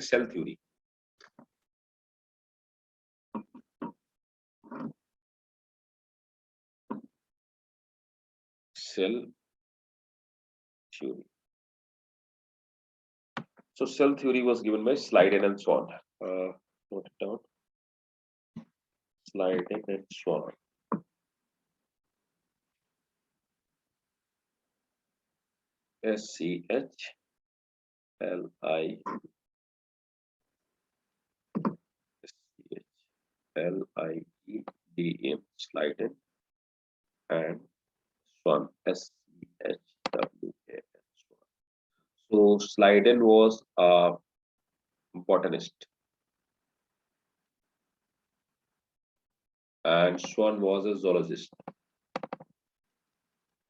cell theory. Cell theory. So cell theory was given by Schleiden and Swan. Note it down. Schleiden and Swan. SCHLI. SCHLIEDM. Schleiden and Swan. SCHWAN. So Schleiden was a botanist and Swan was a zoologist.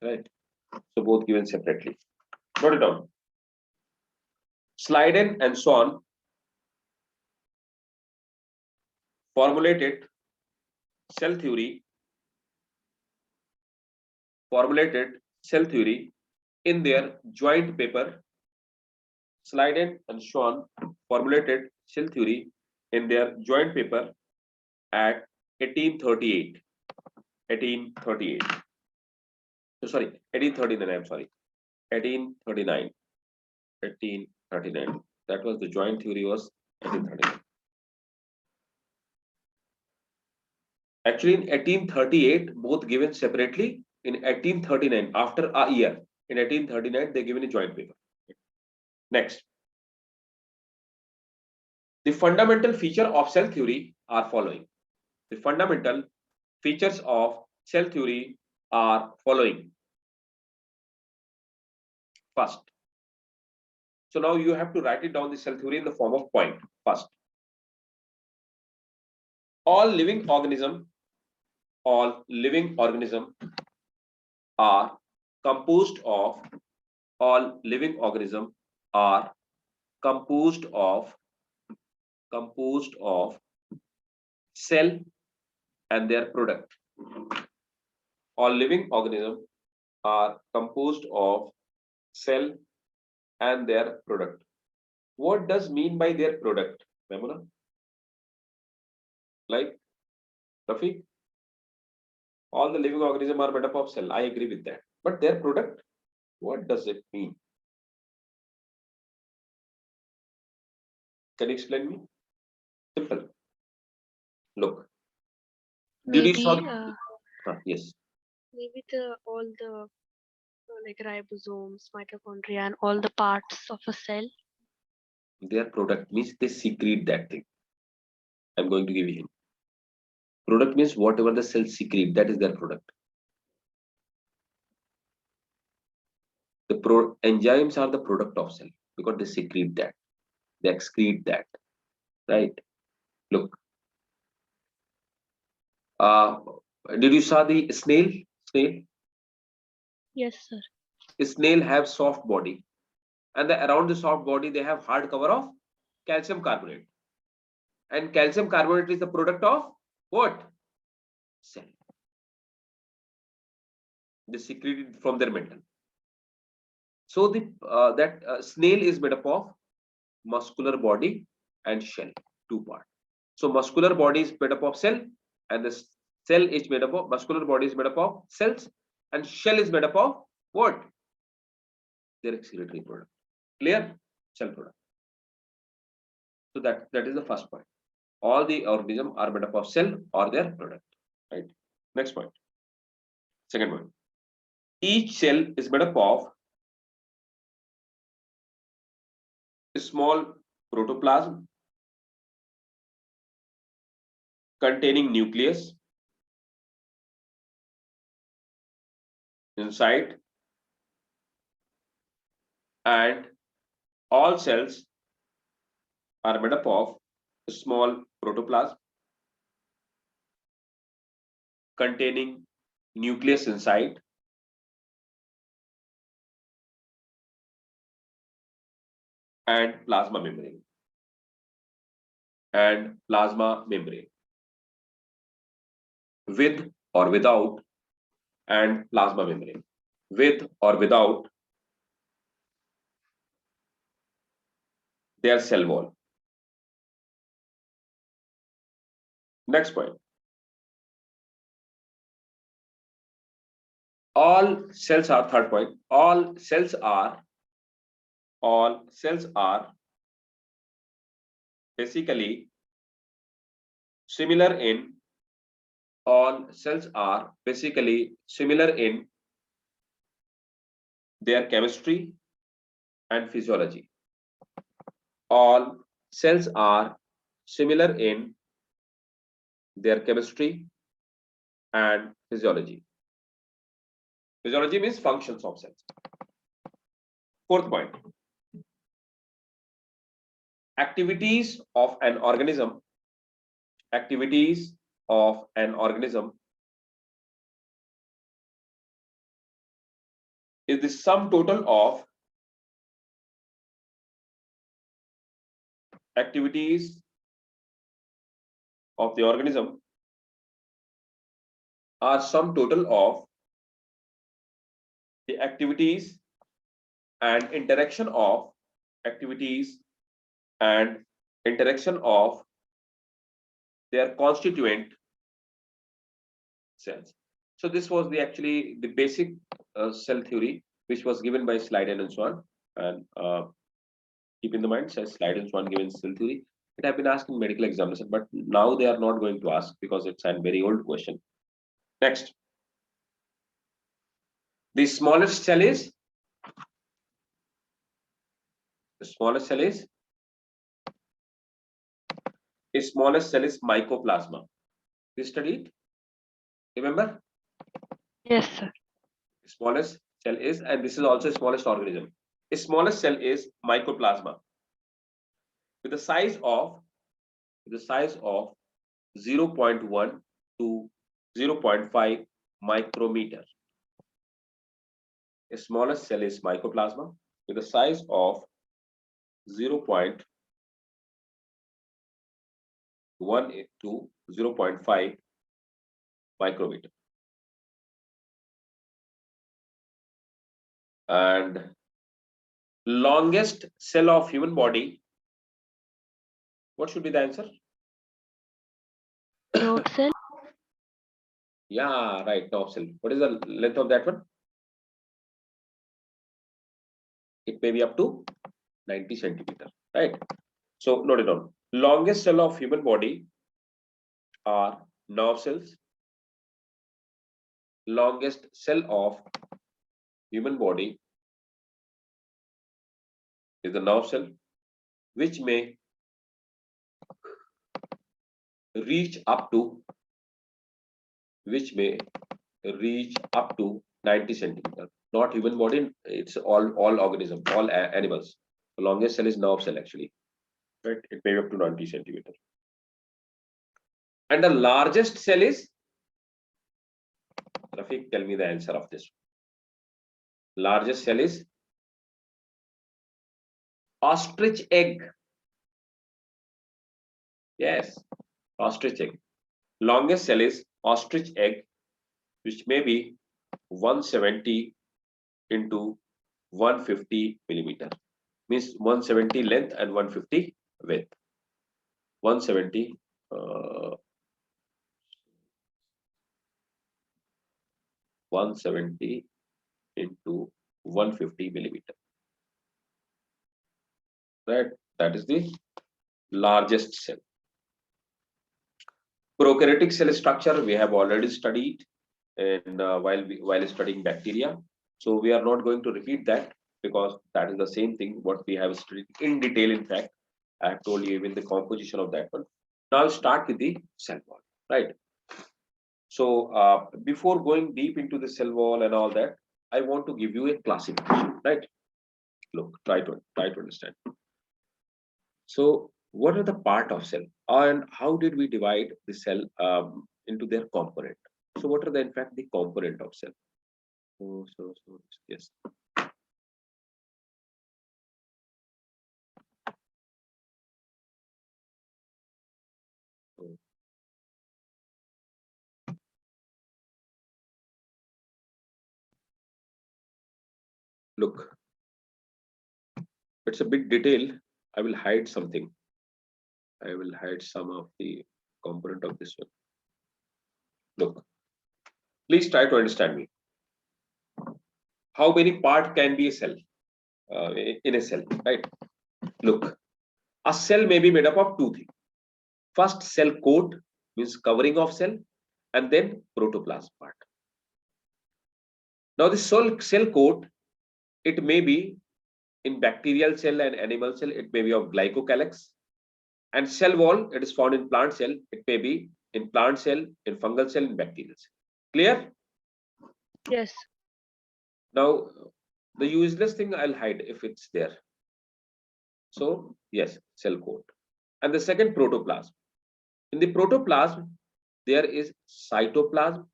Right. So both given separately. Note it down. Schleiden and Swan formulated cell theory in their joint paper. Schleiden and Swan formulated cell theory in their joint paper at 1838. 1838. So sorry, 1839. I'm sorry, 1839. 1839. That was the joint theory was 1839. Actually, in 1838, both given separately. In 1839, after a year, in 1839, they given a joint paper. Next, the fundamental feature of cell theory are following. The fundamental features of cell theory are following. First, so now you have to write it down the cell theory in the form of point. First, all living organism are composed of cell and their product. All living organisms are composed of cell and their product. What does mean by their product, Memuna? Like Rafi? All the living organisms are made up of cell. I agree with that. But their product, what does it mean? Can you explain me? Simple. Look. Maybe yes. Maybe all the like ribosomes, mitochondria, and all the parts of a cell. Their product means they secrete that thing. I'm going to give you hint. Product means whatever the cell secrete, that is their product. The enzymes are the product of cell because they secrete that, they excrete that, right? Look, did you saw the snail? Yes, sir. Snail have soft body, and around the soft body they have hard cover of calcium carbonate, and calcium carbonate is the product of what? Cell. They secreted from their mental. So the snail is made up of muscular body and shell, two parts. So muscular body is made up of cell, and the cell is made up of muscular body is made up of cells, and shell is made up of what? Their excretory product. Clear? Cell product. So that is the first point. All the organisms are made up of cell or their product. Right. Next point. Second point. Each cell is made up of a small protoplasm containing nucleus inside, and all cells are made up of a small protoplasm containing nucleus inside, and plasma membrane. With or without, and plasma membrane. With or without their cell wall. Next point. All cells are, third point, all cells are basically similar in all cells are basically similar in their chemistry and physiology. All cells are similar in their chemistry and physiology. Physiology means functions of cells. Fourth point. Activities of an organism is the sum total of activities of the organism are sum total of the activities and interaction of their constituent cells. So this was the actually the basic cell theory which was given by Schleiden and Swan. And keep in the mind, says Schleiden and Swan given cell theory. It have been asked in medical examination, but now they are not going to ask because it's a very old question. Next, the smallest cell is mycoplasma. We studied, remember? Yes, sir. Smallest cell is, and this is also smallest organism. The smallest cell is mycoplasma with the size of 0.1 to 0.5 micrometer. The smallest cell is mycoplasma with a size of 0.1 to 0.5 micrometer. And longest cell of human body, what should be the answer? Nerve cell. Yeah, right, nerve cell. What is the length of that one? It may be up to 90 centimeter, right? So note it down. Longest cell of human body are nerve cells. Longest cell of human body is the nerve cell, which may reach up to 90 centimeter. Not human body, it's all organism, all animals. The longest cell is nerve cell actually, right? It may be up to 90 centimeter. And the largest cell is, Rafiq, tell me the answer of this. Largest cell is ostrich egg. Yes, ostrich egg. Longest cell is ostrich egg, which may be 170 into 150 millimeter. Means 170 length and 150 width. 170 170 into 150 millimeter. Right, that is the largest cell. Prokaryotic cell structure we have already studied, and while studying bacteria, so we are not going to repeat that because that is the same thing what we have studied in detail. In fact, I have told you even the composition of that one. Now I'll start with the cell wall, right? So before going deep into the cell wall and all that, I want to give you a classification, right? Look, try to understand. So what are the part of cell, and how did we divide the cell into their component? So what are the in fact the component of cell? So yes. Look, it's a bit detail. I will hide something. I will hide some of the component of this one. Look, please try to understand me. How many parts can be a cell in a cell, right? Look, a cell may be made up of two things. First, cell coat means covering of cell, and then protoplasm part. Now, the cell coat, it may be in bacterial cell and animal cell, it may be of glycocalyx. And cell wall, it is found in plant cell, it may be in plant cell, in fungal cell, in bacterial cell. Clear? Yes. Now, the useless thing I'll hide if it's there. So, yes, cell coat. And the second, protoplasm. In the protoplasm, there is cytoplasm,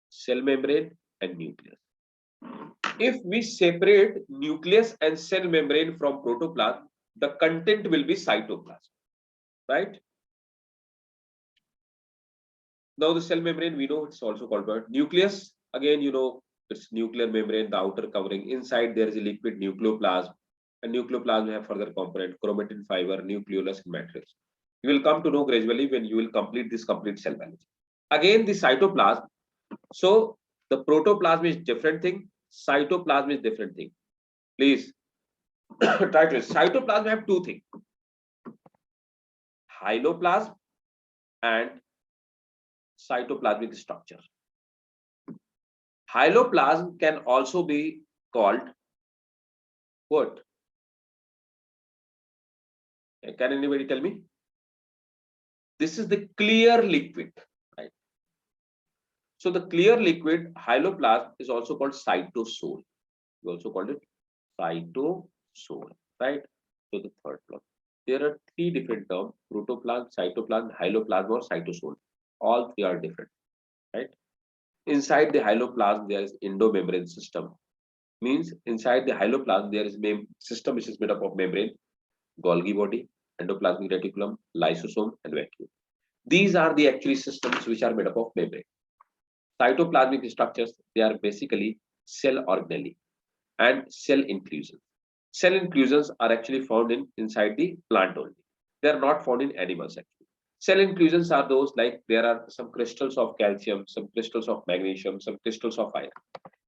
cell membrane, and nucleus. If we separate nucleus and cell membrane from protoplasm, the content will be cytoplasm, right? Now the cell membrane, we know it's also called nucleus. Again, you know, it's nuclear membrane, the outer covering. Inside there is a liquid nucleoplasm, and nucleoplasm will have further component, chromatin fiber, nucleolus, and matrix. You will come to know gradually when you will complete this complete cell biology. Again, the cytoplasm. So the protoplasm is different thing, cytoplasm is different thing. Please try to. Cytoplasm have two things: hyaloplasm and cytoplasmic structure. Hyaloplasm can also be called what? Can anybody tell me? This is the clear liquid, right? So the clear liquid hyaloplasm is also called cytosol. We also called it cytosol, right? So the third block. There are three different terms: protoplasm, cytoplasm, hyaloplasm, or cytosol. All three are different, right? Inside the hyaloplasm, there is endomembrane system. Means inside the hyaloplasm, there is a system which is made up of membrane, Golgi body, endoplasmic reticulum, lysosome, and vacuole. These are the actually systems which are made up of membrane. Cytoplasmic structures, they are basically cell organelle and cell inclusions. Cell inclusions are actually found inside the plant only. They are not found in animals actually. Cell inclusions are those like there are some crystals of calcium, some crystals of magnesium, some crystals of iron.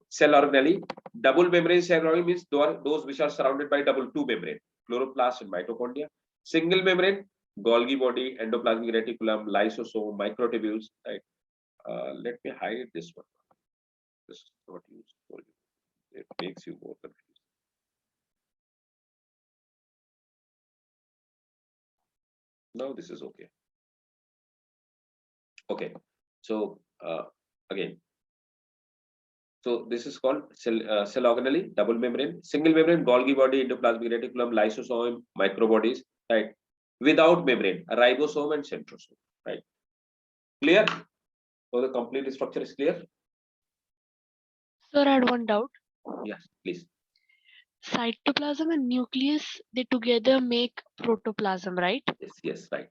Cell organelle, double membrane cell organelle means those which are surrounded by double two membrane, chloroplast and mitochondria. Single membrane, Golgi body, endoplasmic reticulum, lysosome, microtubules. Right. Let me hide this one. This is not useful. It makes you more confused. Now this is okay. Okay. So again. So this is called cell organelle, double membrane, single membrane, Golgi body, endoplasmic reticulum, lysosome, microbodies, right? Without membrane, a ribosome and centrosome, right? Clear? So the complete structure is clear? Sir, I had one doubt. Yes, please. Cytoplasm and nucleus, they together make protoplasm, right? Yes, right.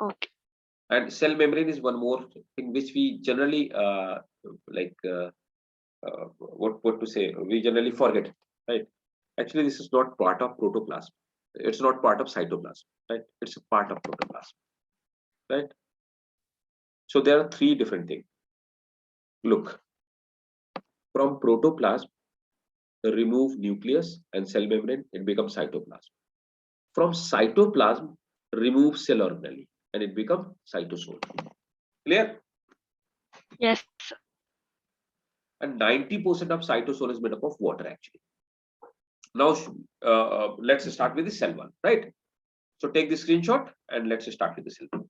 Okay. And cell membrane is one more thing which we generally what to say? We generally forget, right? Actually, this is not part of protoplasm. It's not part of cytoplasm, right? It's a part of protoplasm, right? So there are three different things. Look, from protoplasm, remove nucleus and cell membrane, it becomes cytoplasm. From cytoplasm, remove cell organelle and it becomes cytosol. Clear? Yes. And 90% of cytosol is made up of water actually. Now, let's start with the cell one, right? So take the screenshot and let's start with the cell one.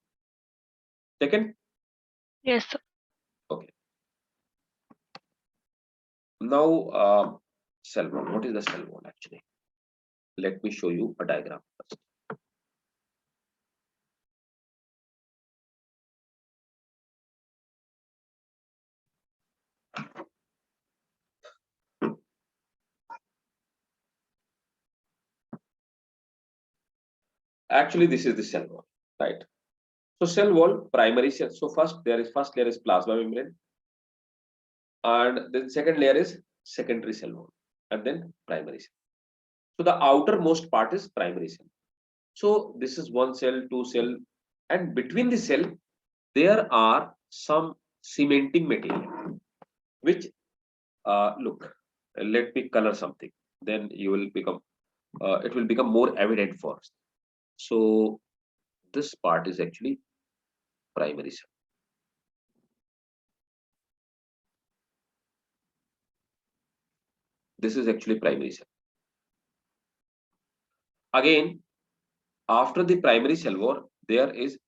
Taken? Yes, sir. Okay. Now, cell one. What is the cell one actually? Let me show you a diagram first. Actually, this is the cell wall, right? So cell wall, primary cell. So first layer is plasma membrane, and then second layer is secondary cell wall, and then primary cell. So the outermost part is primary cell. So this is one cell, two cell, and between the cell there are some cementing material, which look, let me color something, then you will become it will become more evident for us. So this part is actually primary cell. This is actually primary cell. Again, after the primary cell wall, there is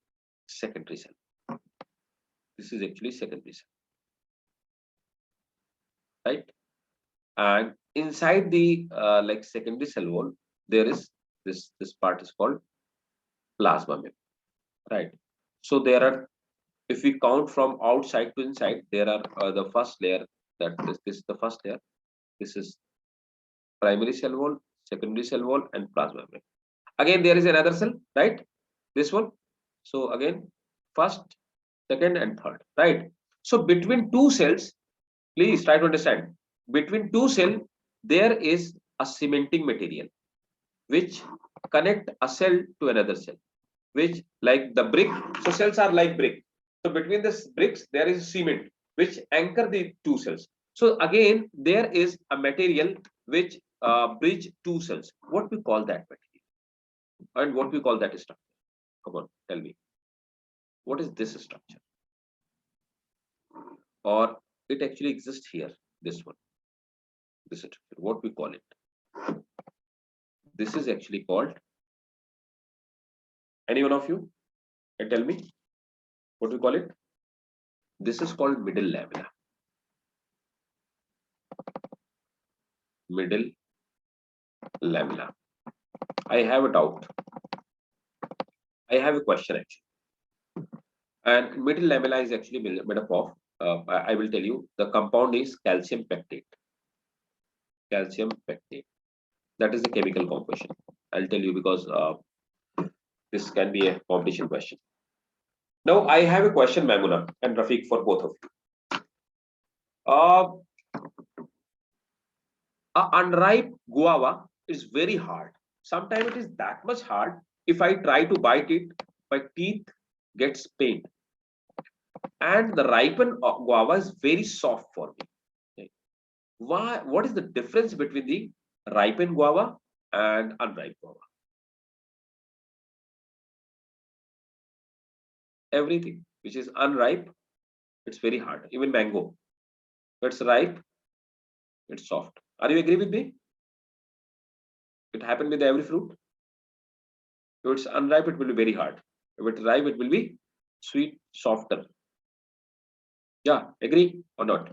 secondary cell. This is actually secondary cell, right? And inside the like secondary cell wall, there is this part is called plasma membrane, right? So there are, if we count from outside to inside, there are the first layer, that this is the first layer. This is primary cell wall, secondary cell wall, and plasma membrane. Again, there is another cell, right? This one. So again, first, second, and third, right? So between two cells, please try to understand. Between two cells, there is a cementing material which connect a cell to another cell, which like the brick. So cells are like brick. So between the bricks, there is cement which anchor the two cells. So again, there is a material which bridge two cells. What we call that material, and what we call that structure? Come on, tell me. What is this structure? Or it actually exists here. This one, this structure. What we call it? This is actually called. Any one of you can tell me what we call it? This is called middle lamina. Middle lamina. I have a doubt. I have a question actually. And middle lamina is actually made up of, I will tell you, the compound is calcium pectate. Calcium pectate. That is the chemical composition. I'll tell you because this can be a competition question. Now I have a question, Maimuna and Rafiq, for both of you. A unripe guava is very hard. Sometimes it is that much hard. If I try to bite it, my teeth gets pained. And the ripened guava is very soft for me. Okay. Why? What is the difference between the ripened guava and unripe guava? Everything which is unripe, it's very hard. Even mango, if it's ripe, it's soft. Are you agree with me? It happened with every fruit. If it's unripe, it will be very hard. If it's ripe, it will be sweet, softer. Yeah, agree or not?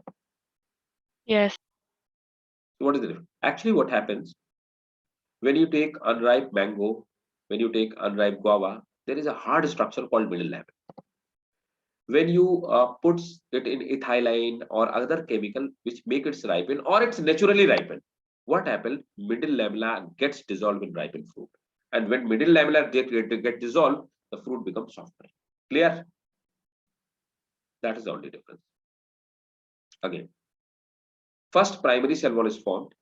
Yes. So what is the difference? Actually, what happens when you take unripe mango, when you take unripe guava, there is a hard structure called middle lamina. When you put it in ethylene or other chemical which make it ripen, or it's naturally ripen, what happens? Middle lamina gets dissolved in ripened fruit, and when middle lamina get dissolved, the fruit becomes softer. Clear? That is the only difference. Again, first primary cell wall is formed,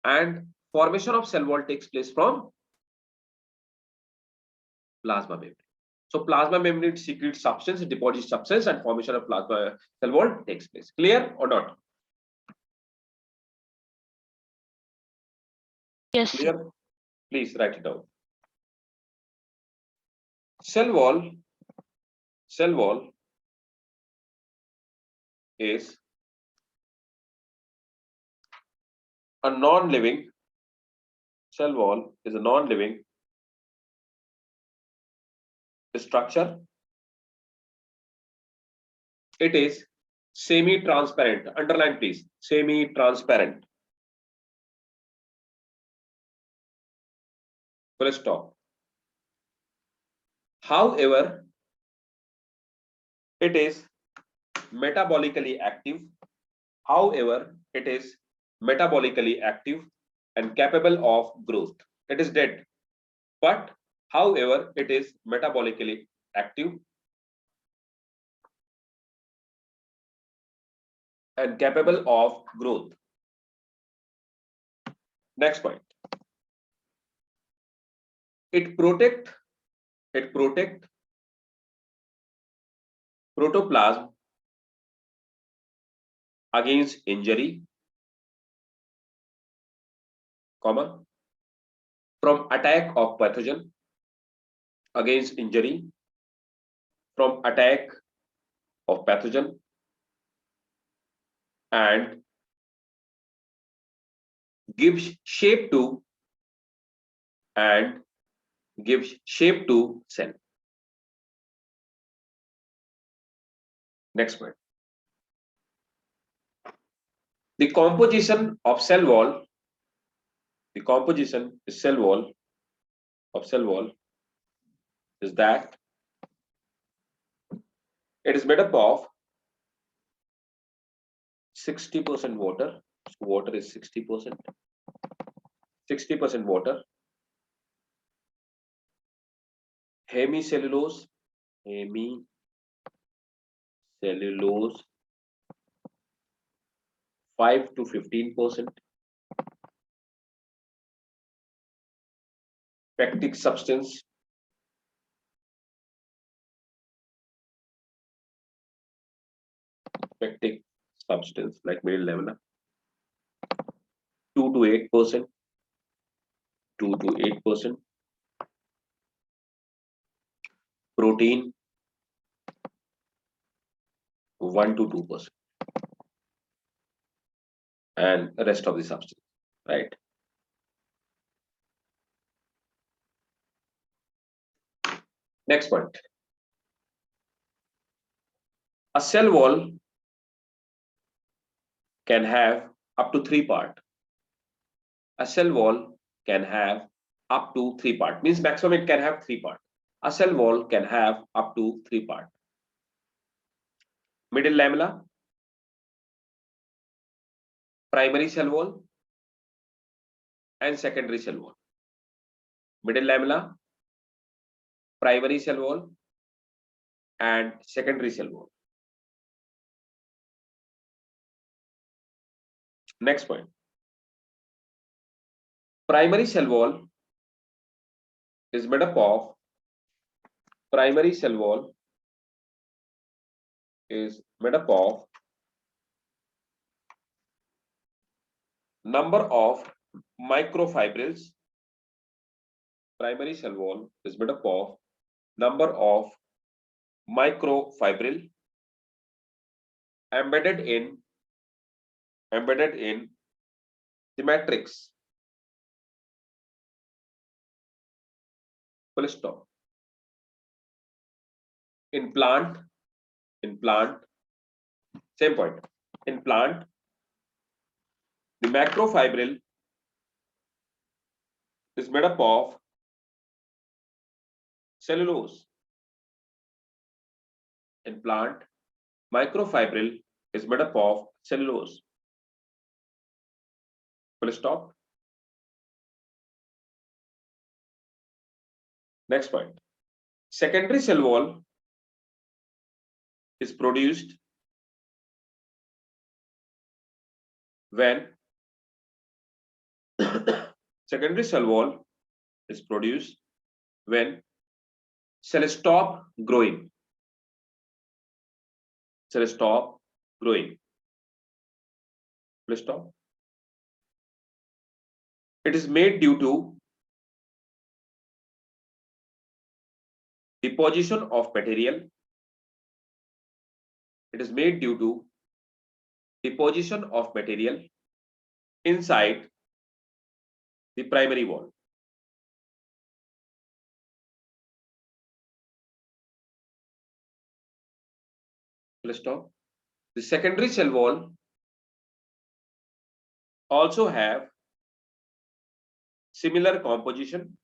and formation of cell wall takes place from plasma membrane. So plasma membrane secretes substance, deposits substance, and formation of plasma cell wall takes place. Clear or not? Yes. Clear? Please write it down. Cell wall is a non-living cell wall is a non-living structure. It is semi-transparent. Underline please. Semi-transparent. Full stop. However, it is metabolically active. However, it is metabolically active and capable of growth. It is dead, but however, it is metabolically active and capable of growth. Next point. It protect protoplasm against injury, comma, from attack of pathogen, against injury, from attack of pathogen, and gives shape to and gives shape to cell. Next point. The composition of cell wall, the composition is cell wall of cell wall is that it is made up of 60% water. So water is 60%. 60% water, hemicellulose, hemicellulose 5 to 15%, pectic substance, pectic substance like middle lamina, 2 to 8%, 2 to 8%, protein 1 to 2%, and the rest of the substance, right? Next point. A cell wall can have up to 3 parts. A cell wall can have up to 3 parts. Means maximum it can have 3 parts. A cell wall can have up to 3 parts. Middle lamella, primary cell wall, and secondary cell wall. Middle lamella, primary cell wall, and secondary cell wall. Next point. Primary cell wall is made up of primary cell wall is made up of number of microfibrils. Primary cell wall is made up of number of microfibril embedded in the matrix. Full stop. In plant, same point. In plant, the macrofibril is made up of cellulose. In plant, microfibril is made up of cellulose. Full stop. Next point. Secondary cell wall is produced when secondary cell wall is produced when cell stop growing. Cell stop growing. Full stop. It is made due to deposition of material. It is made due to deposition of material inside the primary wall. Full stop. The secondary cell wall also have similar composition.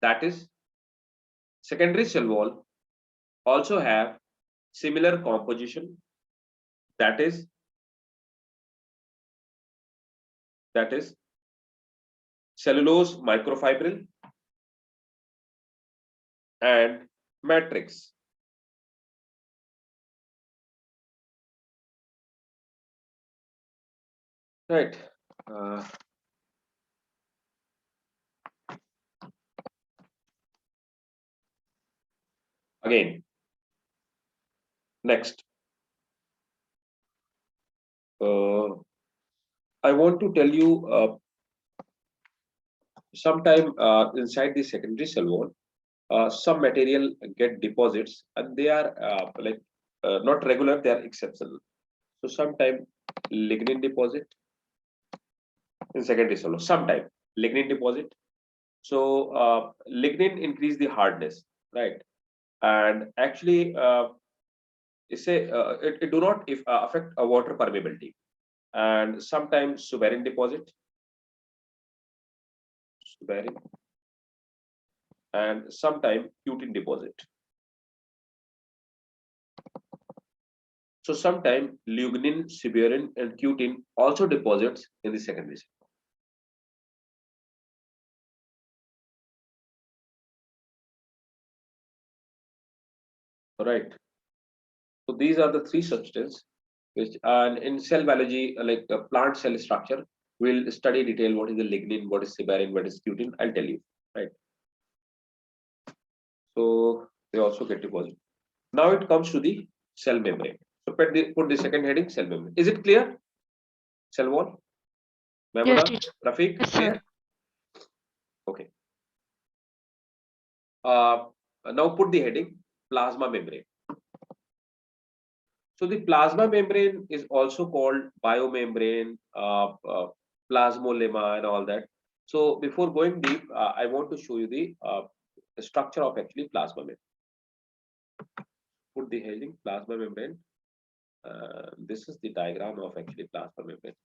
That is, secondary cell wall also have similar composition. That is cellulose microfibril and matrix. Right. Again, Next, I want to tell you sometime inside the secondary cell wall, some material get deposits and they are not regular, they are exceptional. So sometime lignin deposit in secondary cell wall, sometime lignin deposit. So lignin increase the hardness, right? And actually, it do not if, affect water permeability. And sometimes suberin deposit, suberin, and sometime cutin deposit. So sometime lignin, suberin, and cutin also deposits in the secondary cell. Right. So these are the three substances which, and in cell biology, like plant cell structure, we'll study detail what is the lignin, what is suberin, what is cutin. I'll tell you. Right. So they also get deposited. Now it comes to the cell membrane. So put the second heading, cell membrane. Is it clear? Cell wall? Yes, Mahmuda, teacher. Rafiq, Yes, clear? sir. Okay. Now put the heading, plasma membrane. So the plasma membrane is also called biomembrane, plasmolemma, and all that. So before going deep, I want to show you the structure of actually plasma membrane. Put the heading, plasma membrane. This is the diagram of actually plasma membrane.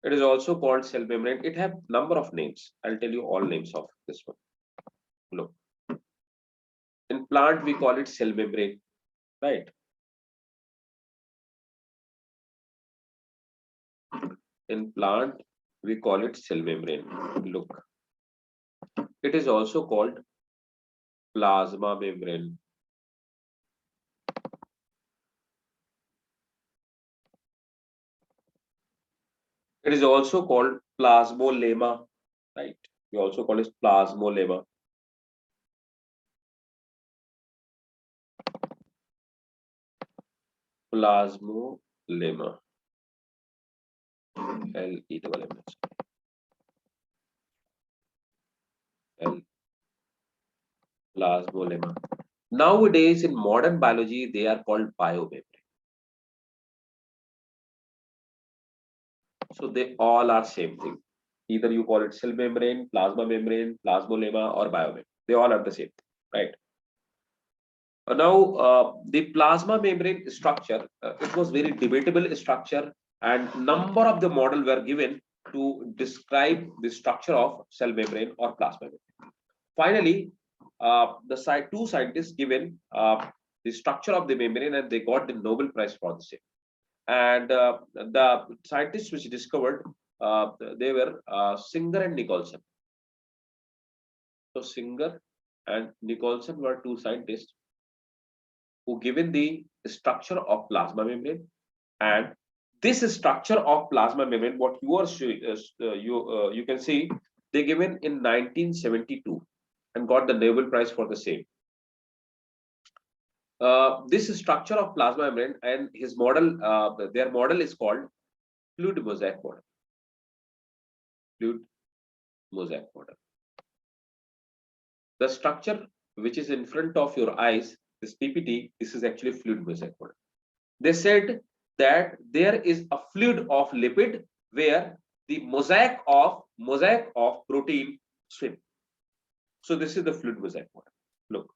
It is also called cell membrane. It have number of names. I'll tell you all names of this one. Look, in plant we call it cell membrane, right? In plant we call it cell membrane. Look, it is also called plasma membrane. It is also called plasmolemma, right? We also call it plasmolemma. Plasmolemma. L-E-M-M-S. L. Plasmolemma. Nowadays, in modern biology, they are called biomembrane. So they all are same thing. Either you call it cell membrane, plasmolemma, or biomembrane. They all are the same thing, right? Now, the plasma membrane structure, it was very debatable structure, and number of the model were given to describe the structure of cell membrane or plasma membrane. Finally, the two scientists given the structure of the membrane, and they got the Nobel Prize for the same. And the scientists which discovered, they were Singer and Nicholson. So Singer and Nicholson were two scientists who given the structure of plasma membrane, and this structure of plasma membrane, what you are showing, you can see they given in 1972 and got the Nobel Prize for the same. This structure of plasma membrane and his model, their model is called fluid mosaic model. Fluid mosaic model. The structure which is in front of your eyes, this PPT, this is actually fluid mosaic model. They said that there is a fluid of lipid where the mosaic of protein swim. So this is the fluid mosaic model. Look,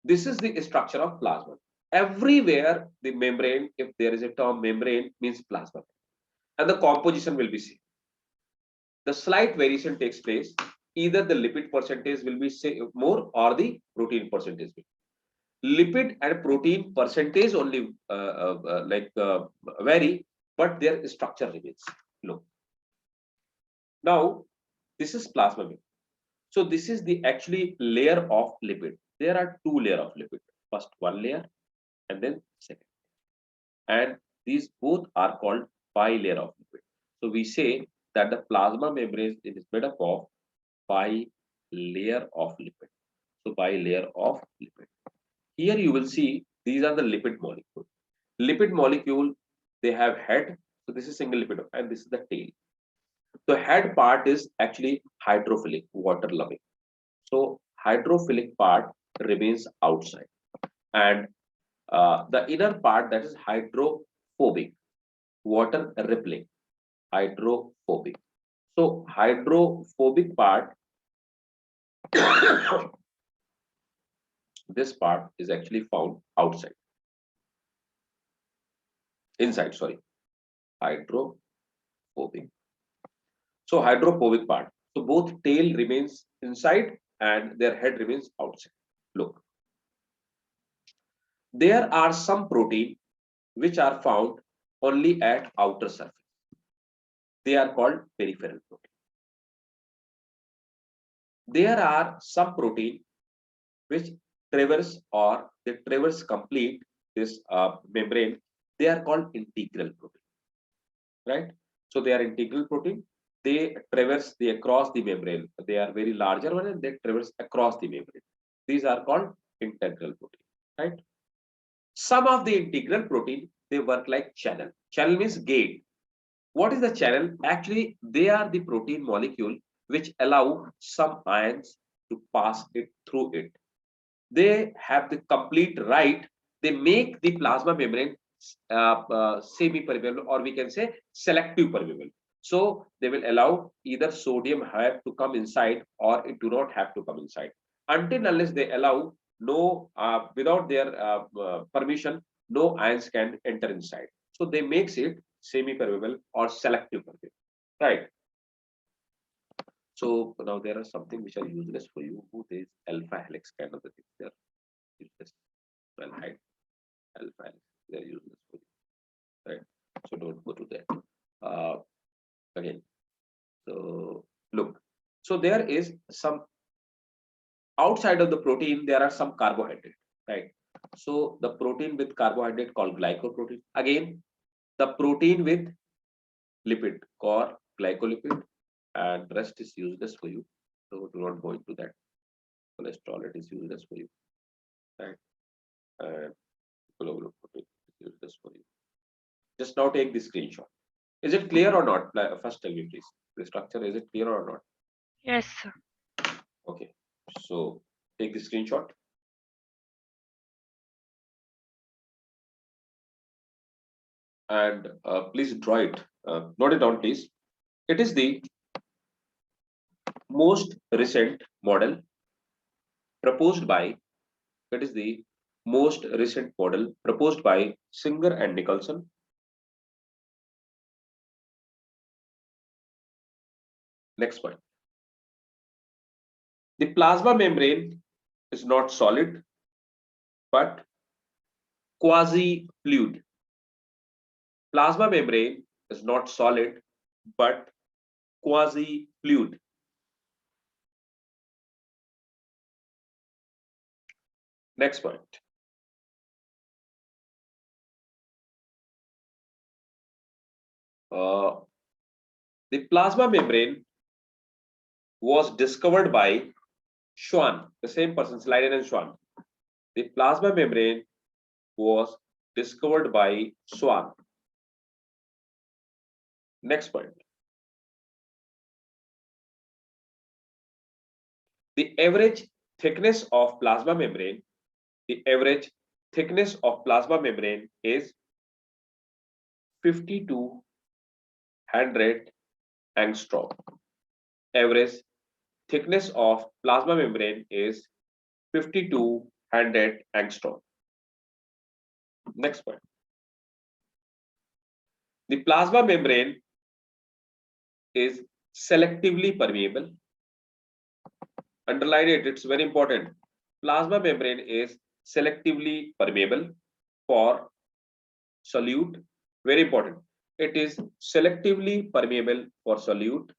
this is the structure of plasma. Everywhere the membrane, if there is a term membrane, means plasma, and the composition will be same. The slight variation takes place. Either the lipid percentage will be say more or the protein percentage will. Lipid and protein percentage only vary, but their structure remains. Look. Now, this is plasma membrane. So this is the actually layer of lipid. There are two layers of lipid. First one layer and then second. And these both are called bilayer of lipid. So we say that the plasma membrane is made up of bilayer of lipid. So bilayer of lipid. Here you will see these are the lipid molecule. Lipid molecule, they have head. So this is single lipid and this is the tail. The head part is actually hydrophilic, water loving. So hydrophilic part remains outside, and the inner part, that is hydrophobic, water repelling, hydrophobic. So hydrophobic part, this part is actually found outside, inside, sorry, hydrophobic. So hydrophobic part. So both tail remains inside and their head remains outside. Look, there are some protein which are found only at outer surface. They are called peripheral protein. There are some protein which traverse or they traverse complete this membrane. They are called integral protein, right? So they are integral protein. They traverse the across the membrane. They are very larger one and they traverse across the membrane. These are called integral protein, right? Some of the integral protein, they work like channel. Channel means gate. What is the channel? Actually, they are the protein molecule which allow some ions to pass it through it. They have the complete right. They make the plasma membrane semi-permeable, or we can say selective permeable. So they will allow either sodium have to come inside or it do not have to come inside. Until unless they allow no without their permission, no ions can enter inside. So they makes it semi-permeable or selective permeable, right? So now there are something which are useless for you. There is alpha helix kind of the thing. They are useless. Well, hide alpha helix. They are useless for you, right? So don't go to that. Again. So look. So there is some outside of the protein. There are some carbohydrate, right? So the protein with carbohydrate called glycoprotein. Again, the protein with lipid called glycolipid, and rest is useless for you. So do not go into that. Cholesterol, it is useless for you, right? And global protein is useless for you. Just now take the screenshot. Is it clear or not? First tell me please. The structure, is it clear or not? Yes, sir. Okay. So take the screenshot. And please draw it. Note it down, please. It is the most recent model proposed by, it is the most recent model proposed by Singer and Nicholson. Next point. The plasma membrane is not solid, but quasi-fluid. Plasma membrane is not solid, but quasi-fluid. Next point. The plasma membrane was discovered by Schwann, the same person, Leiden and Schwann. The plasma membrane was discovered by Schwann. Next point. The average thickness of plasma membrane, the average thickness of plasma membrane is 50 to 100 angstrom. Average thickness of plasma membrane is 50 to 100 angstrom. Next point. The plasma membrane is selectively permeable. Underline it, it's very important. Plasma membrane is selectively permeable for solute. Very important. It is selectively permeable for solute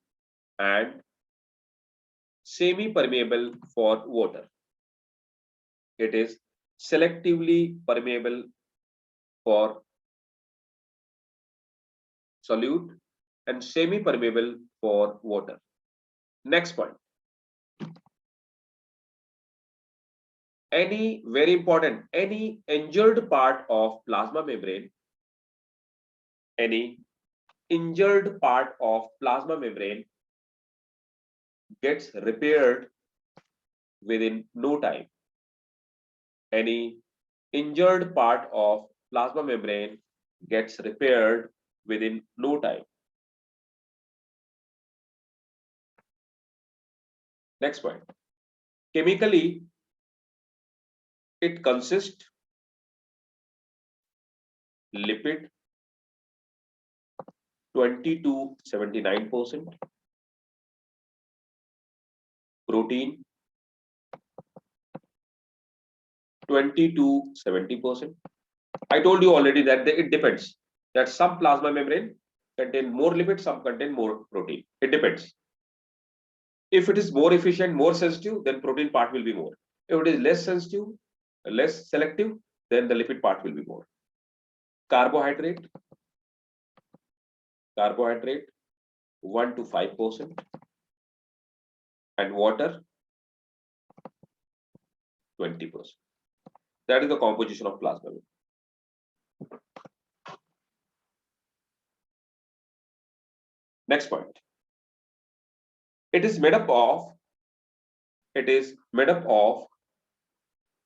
and semi-permeable for water. It is selectively permeable for solute and semi-permeable for water. Next point. any, very important, any injured part of plasma membrane, any injured part of plasma membrane gets repaired within no time. Any injured part of plasma membrane gets repaired within no time. Next point. Chemically, it consists lipid 20 to 79%, protein 20 to 70%. I told you already that it depends. That some plasma membrane contain more lipid, some contain more protein. It depends. If it is more efficient, more sensitive, then protein part will be more. If it is less sensitive, less selective, then the lipid part will be more. Carbohydrate 1 to 5%, and water 20%. That is the composition of plasma. Next point. It is made up of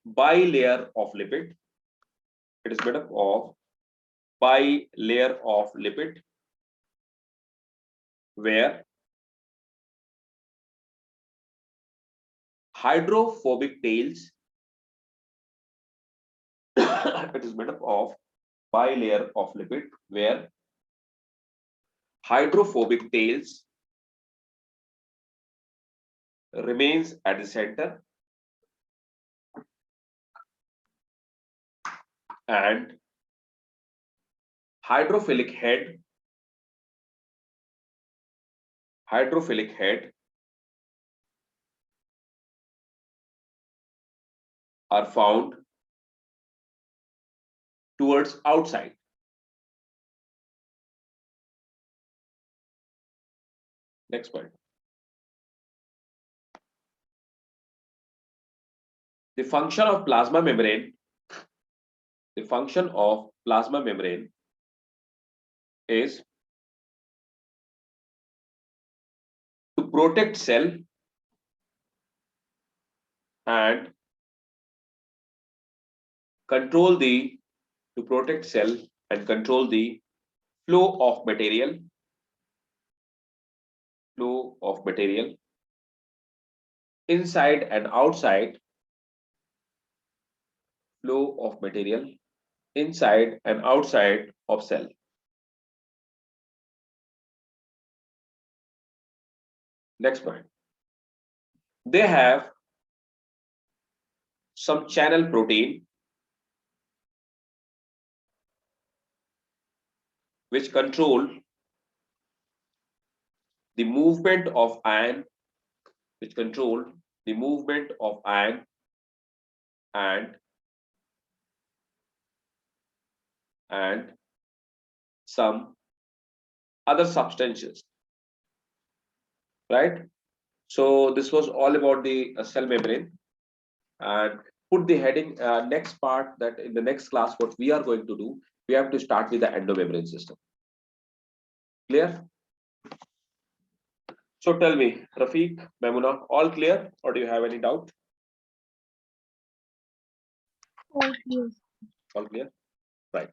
bilayer of lipid. It is made up of bilayer of lipid, where hydrophobic tails it is made up of bilayer of lipid where hydrophobic tails remains at the center and hydrophilic head are found towards outside. Next point. The function of plasma membrane is to protect cell and control the flow of material inside and outside of cell. Next point. They have some channel protein which control the movement of ion, and some other substances, right? So this was all about the cell membrane, and put the heading next part, that in the next class what we are going to do, we have to start with the endomembrane system. Clear? So tell me, Rafiq, Maimuna, all clear, or do you have any doubt? All clear. All clear, right?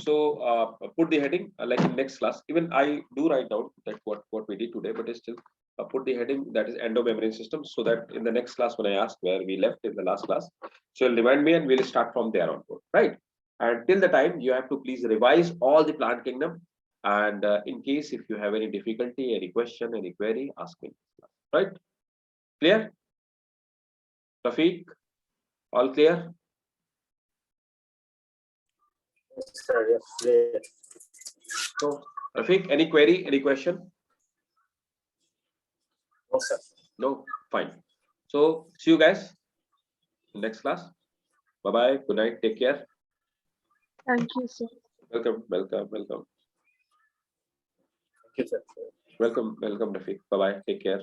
So put the heading like in next class. Even I do write down that what we did today, but still put the heading that is endomembrane system, so that in the next class when I ask where we left in the last class, so you'll remind me and we'll start from there onward, right? And till the time you have to please revise all the plant kingdom, and in case if you have any difficulty, any question, any query, ask me, right? Clear? Rafiq, all clear? Yes, sir. Yes, clear. So Rafiq, any query, any question? No, sir. No, fine. So see you guys in next class. Bye bye. Good night. Take care. Thank you, sir. Welcome. Thank you, sir. Welcome, Rafiq. Bye bye. Take care.